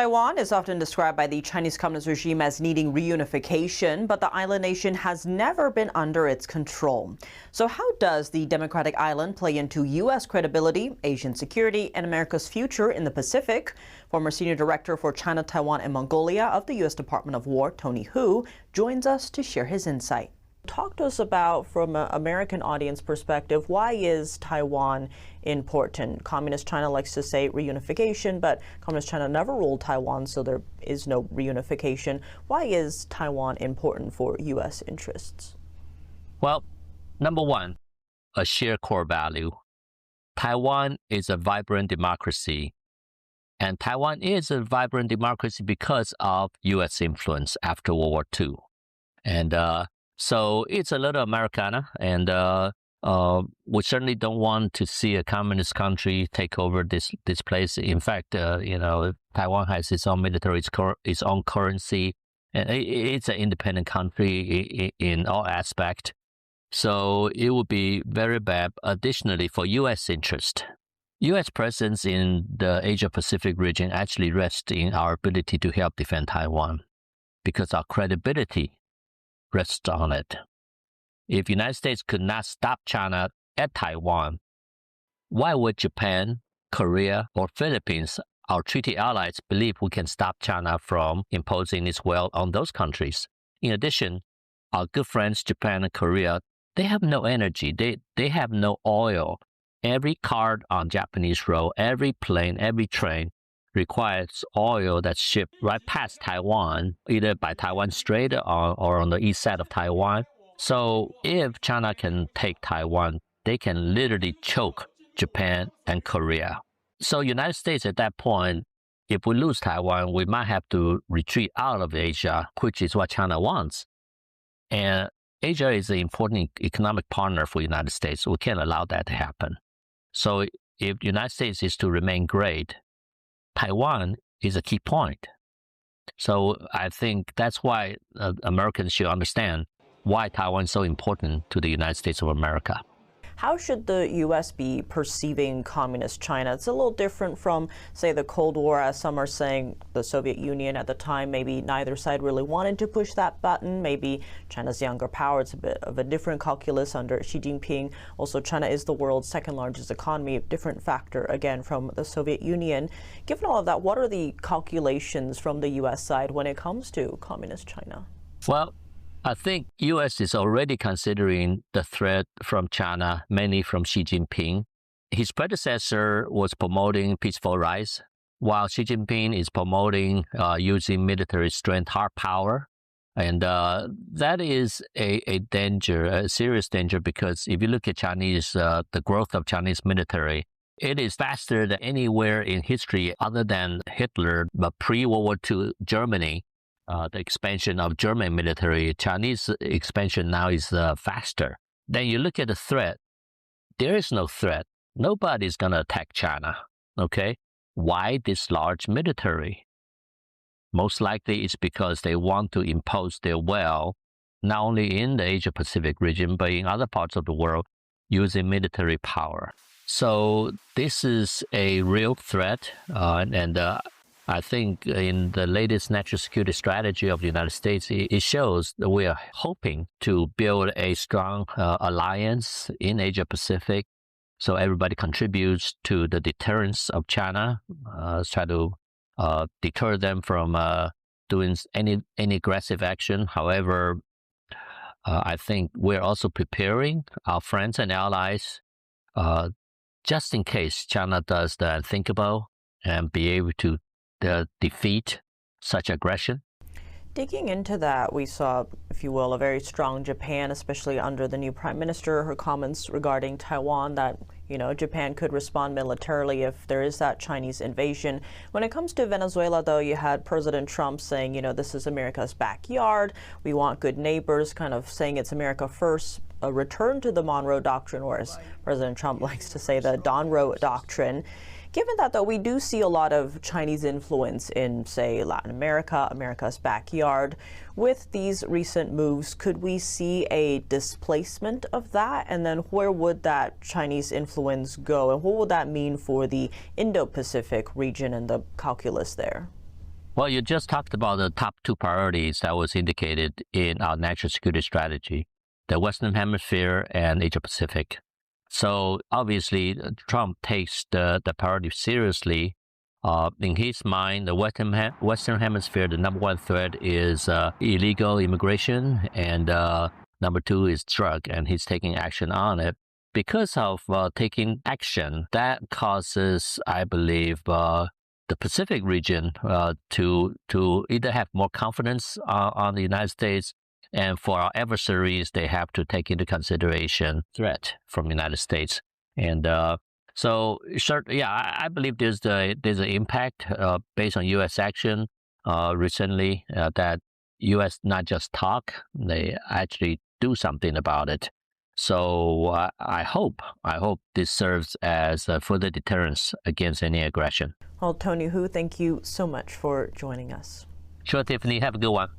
Taiwan is often described by the Chinese Communist regime as needing reunification, but the island nation has never been under its control. So how does the democratic island play into U.S. credibility, Asian security, and America's future in the Pacific? Former Senior Director for China, Taiwan, and Mongolia of the U.S. Department of War, Tony Hu, joins us to share his insight. Talk to us about, from an American audience perspective, why is Taiwan important? Communist China likes to say reunification, but Communist China never ruled Taiwan, so there is no reunification. Why is Taiwan important for U.S. interests? Well, number one, a shared core value. Taiwan is a vibrant democracy, and Taiwan is a vibrant democracy because of U.S. influence after World War II. And so it's a little Americana, and we certainly don't want to see a communist country take over this place. In fact, Taiwan has its own military, its own currency, and it's an independent country in all aspects. So it would be very bad. Additionally, for U.S. interest, U.S. presence in the Asia-Pacific region actually rests in our ability to help defend Taiwan, because our credibility rests on it. If the United States could not stop China at Taiwan, why would Japan, Korea, or Philippines, our treaty allies, believe we can stop China from imposing its will on those countries? In addition, our good friends Japan and Korea, they have no energy. They have no oil. Every car on Japanese road, every plane, every train requires oil that's shipped right past Taiwan, either by Taiwan Strait or on the east side of Taiwan. So if China can take Taiwan, they can literally choke Japan and Korea. So United States at that point, if we lose Taiwan, we might have to retreat out of Asia, which is what China wants. And Asia is an important economic partner for the United States. We can't allow that to happen. So if the United States is to remain great, Taiwan is a key point. So I think that's why Americans should understand why Taiwan is so important to the United States of America. How should the U.S. be perceiving Communist China? It's a little different from, say, the Cold War, as some are saying the Soviet Union at the time. Maybe neither side really wanted to push that button. Maybe China's younger power. It's a bit of a different calculus under Xi Jinping. Also, China is the world's second largest economy, a different factor, again, from the Soviet Union. Given all of that, what are the calculations from the U.S. side when it comes to Communist China? Well, I think U.S. is already considering the threat from China, mainly from Xi Jinping. His predecessor was promoting peaceful rise, while Xi Jinping is promoting using military strength, hard power. And that is a danger, a serious danger, because if you look at the growth of Chinese military, it is faster than anywhere in history other than Hitler, but pre-World War II Germany. The expansion of German military, Chinese expansion now is faster. Then you look at the threat. There is no threat. Nobody's going to attack China. Okay? Why this large military? Most likely it's because they want to impose their will, not only in the Asia-Pacific region, but in other parts of the world, using military power. So this is a real threat, and I think in the latest national security strategy of the United States, it shows that we are hoping to build a strong alliance in Asia-Pacific, so everybody contributes to the deterrence of China, try to deter them from doing any aggressive action. However, I think we're also preparing our friends and allies just in case China does the unthinkable and be able to defeat such aggression. Digging into that, we saw, if you will, a very strong Japan, especially under the new prime minister, her comments regarding Taiwan that, Japan could respond militarily if there is that Chinese invasion. When it comes to Venezuela, though, you had President Trump saying, this is America's backyard. We want good neighbors, kind of saying it's America first, a return to the Monroe Doctrine, or as President Trump likes to say, the Donroe Doctrine. Given that, though, we do see a lot of Chinese influence in, say, Latin America, America's backyard. With these recent moves, could we see a displacement of that? And then where would that Chinese influence go? And what would that mean for the Indo-Pacific region and the calculus there? Well, you just talked about the top two priorities that was indicated in our national security strategy, the Western Hemisphere and Asia Pacific. So obviously, Trump takes the priority seriously. In his mind, the Western Hemisphere, the number one threat is illegal immigration, and number two is drug, and he's taking action on it. Because of taking action, that causes, I believe, the Pacific region to either have more confidence on the United States, and for our adversaries, they have to take into consideration threat from the United States. And so, I believe there's an impact based on U.S. action recently that U.S. not just talk, they actually do something about it. So I hope this serves as a further deterrence against any aggression. Well, Tony Hu, thank you so much for joining us. Sure, Tiffany. Have a good one.